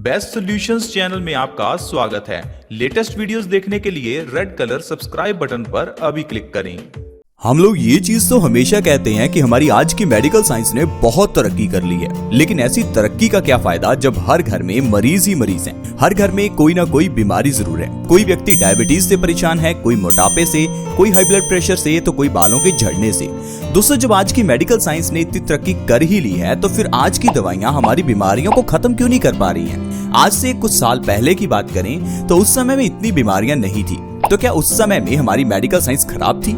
Best solutions channel में आपका स्वागत है। लेटेस्ट वीडियोस देखने के लिए रेड कलर सब्सक्राइब बटन पर अभी क्लिक करें। हम लोग ये चीज तो हमेशा कहते हैं कि हमारी आज की मेडिकल साइंस ने बहुत तरक्की कर ली है, लेकिन ऐसी तरक्की का क्या फायदा जब हर घर में मरीज ही मरीज हैं। हर घर में कोई ना कोई बीमारी जरूर है। कोई व्यक्ति डायबिटीज से परेशान है, कोई मोटापे से, कोई हाई ब्लड प्रेशर से, तो कोई बालों के झड़ने से। दोस्तों, जब आज की मेडिकल साइंस ने इतनी तरक्की कर ही ली है, तो फिर आज की दवाइयां हमारी बीमारियों को खत्म क्यों नहीं कर पा रही हैं? आज से कुछ साल पहले की बात करें तो उस समय में इतनी बीमारियां नहीं थी। तो क्या उस समय में हमारी मेडिकल साइंस खराब थी?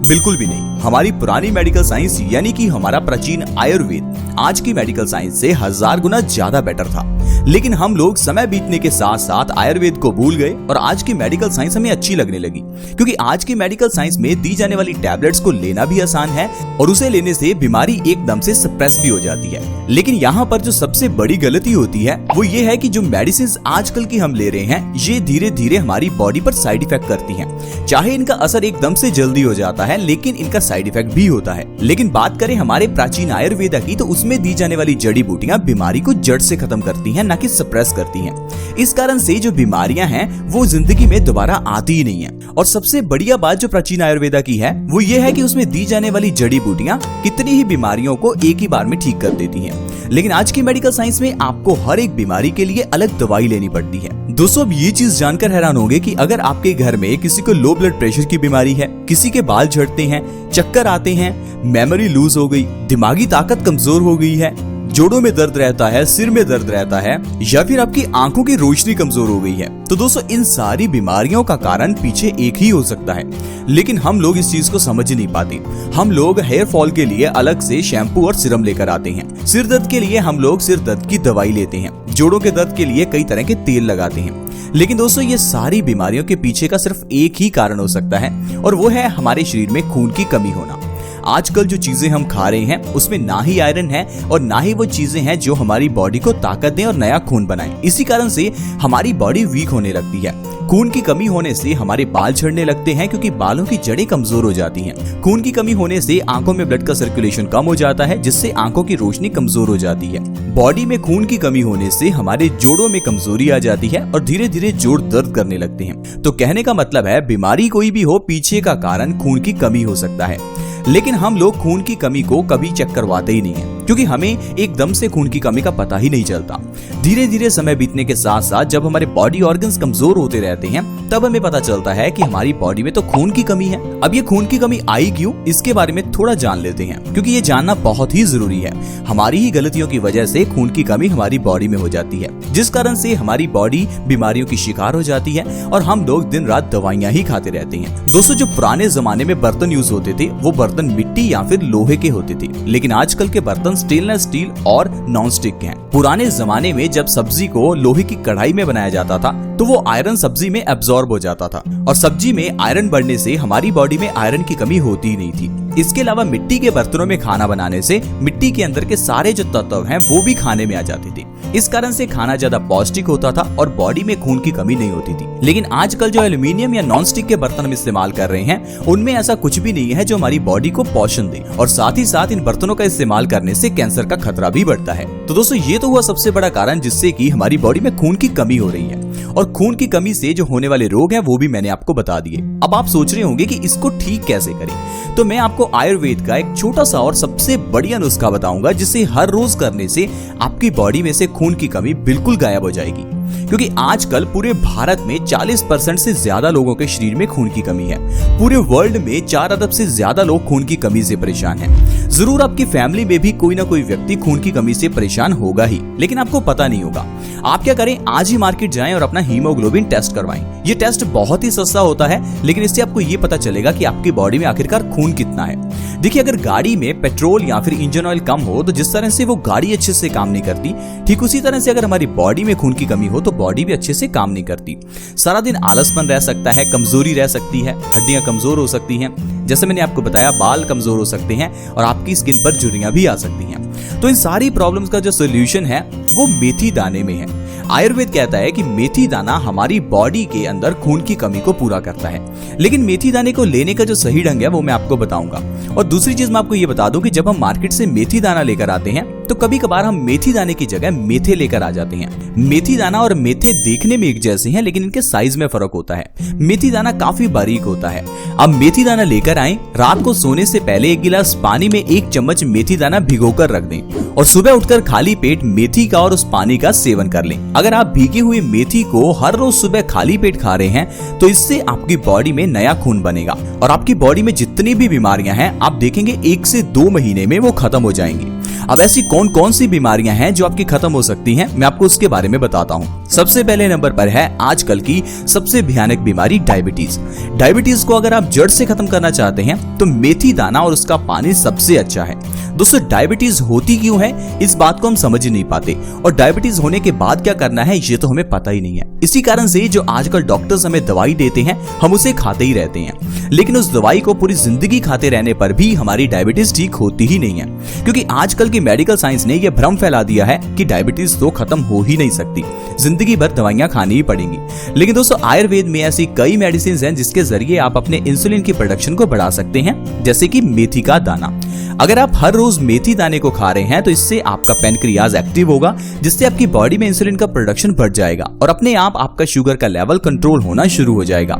बिल्कुल भी नहीं। हमारी पुरानी मेडिकल साइंस यानी कि हमारा प्राचीन आयुर्वेद आज की मेडिकल साइंस से 1000 गुना ज्यादा बेटर था। लेकिन हम लोग समय बीतने के साथ साथ आयुर्वेद को भूल गए और आज की मेडिकल साइंस हमें अच्छी लगने लगी, क्योंकि आज की मेडिकल साइंस में दी जाने वाली टैबलेट्स को लेना भी आसान है और उसे लेने से बीमारी एकदम से सप्रेस भी हो जाती है। लेकिन यहाँ पर जो सबसे बड़ी गलती होती है वो ये है कि जो मेडिसिन आजकल की हम ले रहे हैं, ये धीरे धीरे हमारी बॉडी पर साइड इफेक्ट करती हैं। चाहे इनका असर एकदम से जल्दी हो जाता है, लेकिन इनका साइड इफेक्ट भी होता है। लेकिन बात करें हमारे प्राचीन आयुर्वेद की, तो उसमें दी जाने वाली जड़ी बूटियां बीमारी को जड़ से खत्म करती हैं, ना कि सप्रेस करती हैं। इस कारण से जो बीमारियां हैं वो जिंदगी में दोबारा आती ही नहीं है। और सबसे बढ़िया बात जो प्राचीन आयुर्वेद की है वो ये है कि उसमें दी जाने वाली जड़ी बूटियां कितनी ही बीमारियों को एक ही बार में ठीक कर देती हैं। लेकिन आज की मेडिकल साइंस में आपको हर एक बीमारी के लिए अलग दवाई लेनी पड़ती है। दोस्तों, अब ये चीज जानकर हैरान होंगे कि अगर आपके घर में किसी को लो ब्लड प्रेशर की बीमारी है, किसी के बाल झड़ते हैं, चक्कर आते हैं, मेमोरी लूज हो गई, दिमागी ताकत कमजोर हो गई है, जोड़ों में दर्द रहता है, सिर में दर्द रहता है, या फिर आपकी आंखों की रोशनी कमजोर हो गई है, तो दोस्तों इन सारी बीमारियों का कारण पीछे एक ही हो सकता है। लेकिन हम लोग इस चीज को समझ नहीं पाते। हम लोग हेयर फॉल के लिए अलग से शैम्पू और सीरम लेकर आते हैं। सिर दर्द के लिए हम लोग सिर दर्द की दवाई लेते हैं। जोड़ों के दर्द के लिए कई तरह के तेल लगाते हैं। लेकिन दोस्तों, ये सारी बीमारियों के पीछे का सिर्फ एक ही कारण हो सकता है, और वो है हमारे शरीर में खून की कमी होना। आजकल जो चीजें हम खा रहे हैं उसमें ना ही आयरन है और ना ही वो चीजें हैं जो हमारी बॉडी को ताकत दें और नया खून बनाएं। इसी कारण से हमारी बॉडी वीक होने लगती है। खून की कमी होने से हमारे बाल झड़ने लगते हैं, क्योंकि बालों की जड़ें कमजोर हो जाती हैं। खून की कमी होने से आंखों में ब्लड का सर्कुलेशन कम हो जाता है, जिससे आंखों की रोशनी कमजोर हो जाती है। बॉडी में खून की कमी होने से हमारे जोड़ों में कमजोरी आ जाती है और धीरे धीरे जोड़ दर्द करने लगते हैं। तो कहने का मतलब है, बीमारी कोई भी हो, पीछे का कारण खून की कमी हो सकता है। लेकिन हम लोग खून की कमी को कभी चेक करवाते ही नहीं है, क्योंकि हमें एकदम से खून की कमी का पता ही नहीं चलता। धीरे धीरे समय बीतने के साथ साथ जब हमारे बॉडी ऑर्गन्स कमजोर होते रहते हैं, तब हमें पता चलता है कि हमारी बॉडी में तो खून की कमी है। अब ये खून की कमी आई क्यों, इसके बारे में थोड़ा जान लेते हैं, क्योंकि ये जानना बहुत ही जरूरी है। हमारी ही गलतियों की वजह से खून की कमी हमारी बॉडी में हो जाती है, जिस कारण से हमारी बॉडी बीमारियों की शिकार हो जाती है और हम लोग दिन रात दवाइयां ही खाते रहते हैं। दोस्तों, जो पुराने जमाने में बर्तन यूज होते थे वो बर्तन मिट्टी या फिर लोहे के होते थे, लेकिन आजकल के बर्तन स्टेनलेस स्टील और नॉन स्टिक हैं। पुराने जमाने में जब सब्जी को लोहे की कढ़ाई में बनाया जाता था, तो वो आयरन सब्जी में एब्जॉर्ब हो जाता था, और सब्जी में आयरन बढ़ने से हमारी बॉडी में आयरन की कमी होती ही नहीं थी। इसके अलावा मिट्टी के बर्तनों में खाना बनाने से मिट्टी के अंदर के सारे जो तत्व हैं वो भी खाने में आ जाते थे। इस कारण से खाना ज्यादा पौष्टिक होता था और बॉडी में खून की कमी नहीं होती थी। लेकिन आजकल जो एल्यूमिनियम या नॉन स्टिक के बर्तन हम इस्तेमाल कर रहे हैं, उनमें ऐसा कुछ भी नहीं है जो हमारी बॉडी को पोषण दे, और साथ ही साथ इन बर्तनों का इस्तेमाल करने से कैंसर का खतरा भी बढ़ता है। तो दोस्तों, ये तो हुआ सबसे बड़ा कारण जिससे कि हमारी बॉडी में खून की कमी हो रही है, और खून की कमी से जो होने वाले रोग हैं वो भी मैंने आपको बता दिए। अब आप सोच रहे होंगे कि इसको ठीक कैसे करें, तो मैं आपको आयुर्वेद का एक छोटा सा और सबसे बढ़िया नुस्खा बताऊंगा, जिसे हर रोज करने से आपकी बॉडी में से खून की कमी बिल्कुल गायब हो जाएगी। क्योंकि आजकल पूरे भारत में 40% से ज्यादा लोगों के शरीर में खून की कमी है। पूरे वर्ल्ड में 4 अरब से ज्यादा लोग खून की कमी से परेशान हैं। जरूर आपकी फैमिली में भी कोई ना कोई व्यक्ति खून की कमी से परेशान होगा ही, लेकिन आपको पता नहीं होगा। आप क्या करें, आज ही मार्केट जाएं और अपना हीमोग्लोबिन टेस्ट करवाएं। ये टेस्ट बहुत ही सस्ता होता है, लेकिन इससे आपको ये पता चलेगा कि आपकी बॉडी में आखिरकार खून कितना है। देखिए, अगर गाड़ी में पेट्रोल या फिर इंजन ऑयल कम हो तो जिस तरह से वो गाड़ी अच्छे से काम नहीं करती, ठीक उसी तरह से अगर हमारी बॉडी में खून की कमी हो तो बॉडी भी अच्छे से काम नहीं करती। सारा दिन आलसपन रह सकता है, कमजोरी रह सकती है, हड्डियां कमजोर हो सकती हैं, जैसे मैंने आपको बताया बाल कमजोर हो सकते हैं, और आपकी स्किन पर झुर्रियां भी आ सकती हैं। तो इन सारी प्रॉब्लम्स का जो सोल्यूशन है वो मेथी दाने में है। आयुर्वेद कहता है कि मेथी दाना हमारी बॉडी के अंदर खून की कमी को पूरा करता है। लेकिन मेथी दाने को लेने का जो सही ढंग है वो मैं आपको बताऊंगा। और दूसरी चीज मैं आपको ये बता दूं कि जब हम मार्केट से मेथी दाना लेकर आते हैं तो कभी कभार हम मेथी दाने की जगह मेथे लेकर आ जाते हैं। मेथी दाना और मेथे देखने में एक जैसे हैं, लेकिन इनके साइज में फर्क होता है। मेथी दाना काफी बारीक होता है। अब मेथी दाना लेकर आएं, रात को सोने से पहले 1 गिलास पानी में 1 चम्मच मेथी दाना भिगोकर रख दें और सुबह उठकर खाली पेट मेथी का और उस पानी का सेवन कर लें। अगर आप भीगी हुई मेथी को हर रोज सुबह खाली पेट खा रहे हैं तो इससे आपकी बॉडी में नया खून बनेगा और आपकी बॉडी में जितनी भी बीमारियां हैं आप देखेंगे 1 से 2 महीने में वो खत्म हो जाएंगी। अब ऐसी कौन कौन सी बीमारियां हैं जो आपकी खत्म हो सकती हैं, मैं आपको उसके बारे में बताता हूं। सबसे पहले नंबर पर है आजकल की सबसे भयानक बीमारी डायबिटीज। डायबिटीज को अगर आप जड़ से खत्म करना चाहते हैं तो मेथी दाना और उसका पानी सबसे अच्छा है। दोस्तों, डायबिटीज होती क्यों है इस बात को हम समझ ही नहीं पाते और डायबिटीज होने के बाद क्या करना है ये तो हमें पता ही नहीं है। इसी कारण से जो आजकल डॉक्टर्स हमें दवाई देते हैं हम उसे खाते ही रहते हैं, लेकिन उस दवाई को पूरी जिंदगी खाते रहने पर भी हमारी डायबिटीज ठीक होती ही नहीं है, क्योंकि आजकल की मेडिकल साइंस ने यह भ्रम फैला दिया है कि डायबिटीज तो खत्म हो ही नहीं सकती, जिंदगी भर दवाइयां खानी ही पड़ेंगी। लेकिन दोस्तों, आयुर्वेद में ऐसी कई मेडिसिन हैं जिसके जरिए आप अपने इंसुलिन की प्रोडक्शन को बढ़ा सकते हैं, जैसे कि मेथी का दाना। अगर आप हर रोज मेथी दाने को खा रहे हैं तो इससे आपका पैनक्रियाज एक्टिव होगा, जिससे आपकी बॉडी में इंसुलिन का प्रोडक्शन बढ़ जाएगा और अपने आप आपका शुगर का लेवल कंट्रोल होना शुरू हो जाएगा।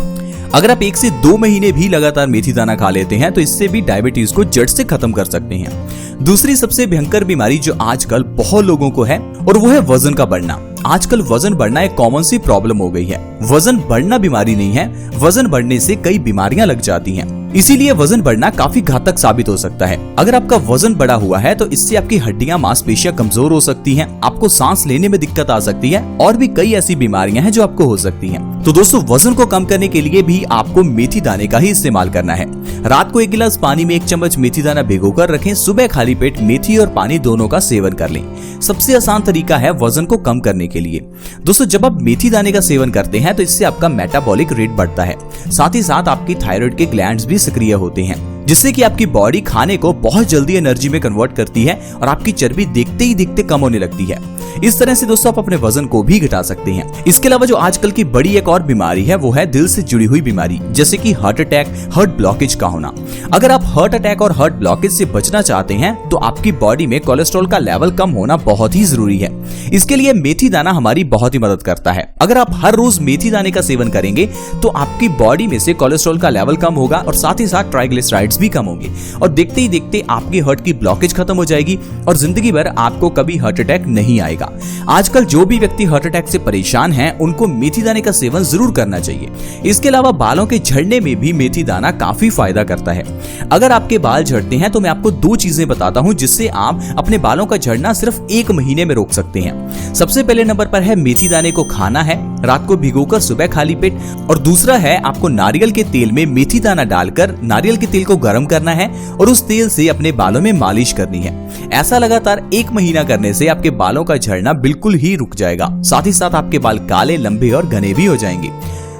अगर आप 1 से 2 महीने भी लगातार मेथी दाना खा लेते हैं तो इससे भी डायबिटीज को जड़ से खत्म कर सकते हैं। दूसरी सबसे भयंकर बीमारी जो आजकल बहुत लोगों को है और वो है वजन का बढ़ना। आजकल वजन बढ़ना एक कॉमन सी प्रॉब्लम हो गई है। वजन बढ़ना बीमारी नहीं है, वजन बढ़ने से कई बीमारियां लग जाती हैं। इसीलिए वजन बढ़ना काफी घातक साबित हो सकता है। अगर आपका वजन बढ़ा हुआ है तो इससे आपकी हड्डियां मांसपेशियां कमजोर हो सकती हैं, आपको सांस लेने में दिक्कत आ सकती है और भी कई ऐसी बीमारियां हैं जो आपको हो सकती हैं। तो दोस्तों, वजन को कम करने के लिए भी आपको मेथी दाने का ही इस्तेमाल करना है। रात को 1 गिलास पानी में 1 चम्मच मेथी दाना भिगोकर रखें, सुबह खाली पेट मेथी और पानी दोनों का सेवन कर लें। सबसे आसान तरीका है वजन को कम करने के लिए। दोस्तों, जब आप मेथी दाने का सेवन करते हैं तो इससे आपका मेटाबॉलिक रेट बढ़ता है, साथ ही साथ आपकी थायराइड के ग्लैंड्स भी सक्रिय होते हैं, जिससे कि आपकी बॉडी खाने को बहुत जल्दी एनर्जी में कन्वर्ट करती है और आपकी चर्बी देखते ही देखते कम होने लगती है। इस तरह से दोस्तों आप अपने वजन को भी घटा सकते हैं। इसके अलावा जो आजकल की बड़ी एक और बीमारी है वो है दिल से जुड़ी हुई बीमारी, जैसे कि हार्ट अटैक, हार्ट ब्लॉकेज का होना। अगर आप हार्ट अटैक और हार्ट ब्लॉकेज से बचना चाहते हैं तो आपकी बॉडी में कोलेस्ट्रॉल का लेवल कम होना बहुत ही जरूरी है। इसके लिए मेथी दाना हमारी बहुत ही मदद करता है। अगर आप हर रोज मेथी दाने का सेवन करेंगे तो आपकी बॉडी में से कोलेस्ट्रॉल का लेवल कम होगा और साथ ही साथ ट्राइग्लिसराइड्स भी कम होंगे और देखते ही देखते आपकी हार्ट की ब्लॉकेज खत्म हो जाएगी और जिंदगी भर आपको कभी हार्ट अटैक नहीं आएगा। आजकल जो भी व्यक्ति हार्ट अटैक से परेशान हैं उनको मेथी दाने का सेवन जरूर करना चाहिए। इसके अलावा बालों के झड़ने में भी मेथी दाना काफी फायदा करता है। अगर आपके बाल झड़ते हैं तो मैं आपको 2 चीजें बताता हूं जिससे आप अपने बालों का झड़ना सिर्फ 1 महीने में रोक सकते हैं। सबसे पहले नंबर पर है मेथी दाने को खाना है, रात को भिगोकर सुबह खाली पेट, और दूसरा है आपको नारियल के तेल में मेथी दाना डालकर नारियल के तेल को गर्म करना है और उस तेल से अपने बालों में मालिश करनी है। ऐसा लगातार 1 महीना करने से आपके बालों का झड़ना बिल्कुल ही रुक जाएगा, साथ ही साथ आपके बाल काले, लंबे और घने भी हो जाएंगे।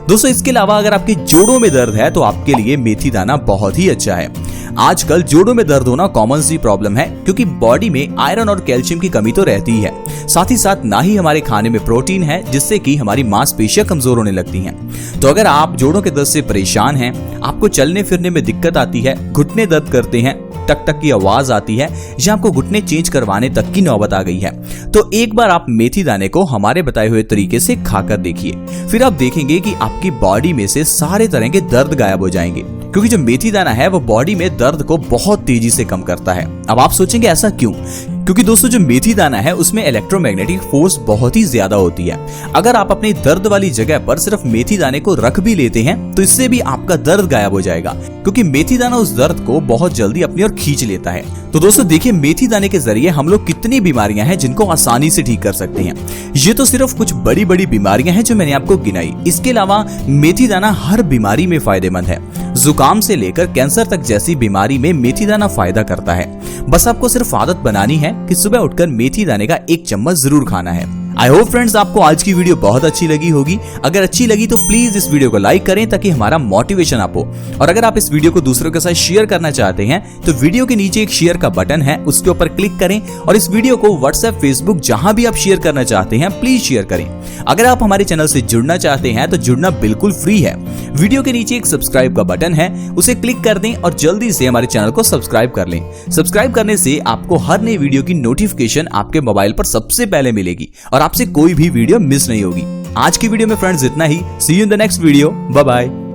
दोस्तों, इसके अलावा अगर आपके जोड़ों में दर्द है तो आपके लिए मेथी दाना बहुत ही अच्छा है। आजकल जोड़ों में दर्द होना कॉमन सी प्रॉब्लम है, क्योंकि बॉडी में आयरन और कैल्शियम की कमी तो रहती ही है, साथ ही साथ ना ही हमारे खाने में प्रोटीन है, जिससे कि हमारी मांसपेशियां कमजोर होने लगती हैं। तो अगर आप जोड़ों के दर्द से परेशान हैं, आपको चलने फिरने में दिक्कत आती है, घुटने दर्द करते हैं, टक टक की आवाज आती है या आपको घुटने चेंज करवाने तक की नौबत आ गई है, तो एक बार आप मेथी दाने को हमारे बताए हुए तरीके से खाकर देखिए। फिर आप देखेंगे कि आपकी बॉडी में से सारे तरह के दर्द गायब हो जाएंगे, क्योंकि जो मेथी दाना है वो बॉडी में दर्द को बहुत तेजी से कम करता है। अब आप सोचेंगे ऐसा क्यों? क्योंकि दोस्तों जो मेथी दाना है उसमें इलेक्ट्रोमैग्नेटिक फोर्स बहुत ही ज्यादा होती है। अगर आप अपनी दर्द वाली जगह पर सिर्फ मेथी दाने को रख भी लेते हैं तो इससे भी आपका दर्द गायब हो जाएगा, क्योंकि मेथी दाना उस दर्द को बहुत जल्दी अपनी ओर खींच लेता है। तो दोस्तों देखिए, मेथी दाने के जरिए हम लोग कितनी बीमारियां हैं जिनको आसानी से ठीक कर सकते हैं। ये तो सिर्फ कुछ बड़ी बड़ी बीमारियां हैं जो मैंने आपको गिनाई। इसके अलावा मेथी दाना हर बीमारी में फायदेमंद है। जुकाम से लेकर कैंसर तक जैसी बीमारी में मेथी दाना फायदा करता है। बस आपको सिर्फ आदत बनानी है कि सुबह उठकर मेथी दाने का 1 चम्मच जरूर खाना है। आई होप फ्रेंड्स आपको आज की वीडियो बहुत अच्छी लगी होगी। अगर अच्छी लगी तो प्लीज इस वीडियो को लाइक करें ताकि हमारा मोटिवेशन अप हो। और अगर आप इस वीडियो को दूसरों के साथ शेयर करना चाहते हैं तो वीडियो के नीचे एक शेयर का बटन है, उसके ऊपर क्लिक करें और इस वीडियो को व्हाट्सएप, फेसबुक जहां भी आप शेयर करना चाहते हैं प्लीज शेयर करें। अगर आप हमारे चैनल से जुड़ना चाहते हैं तो जुड़ना बिल्कुल फ्री है। वीडियो के नीचे एक सब्सक्राइब का बटन है, उसे क्लिक कर दें और जल्दी से हमारे चैनल को सब्सक्राइब कर लें। सब्सक्राइब करने से आपको हर नई वीडियो की नोटिफिकेशन आपके मोबाइल पर सबसे पहले मिलेगी और आपसे कोई भी वीडियो मिस नहीं होगी। आज की वीडियो में फ्रेंड्स इतना ही। See you in the next video. Bye bye.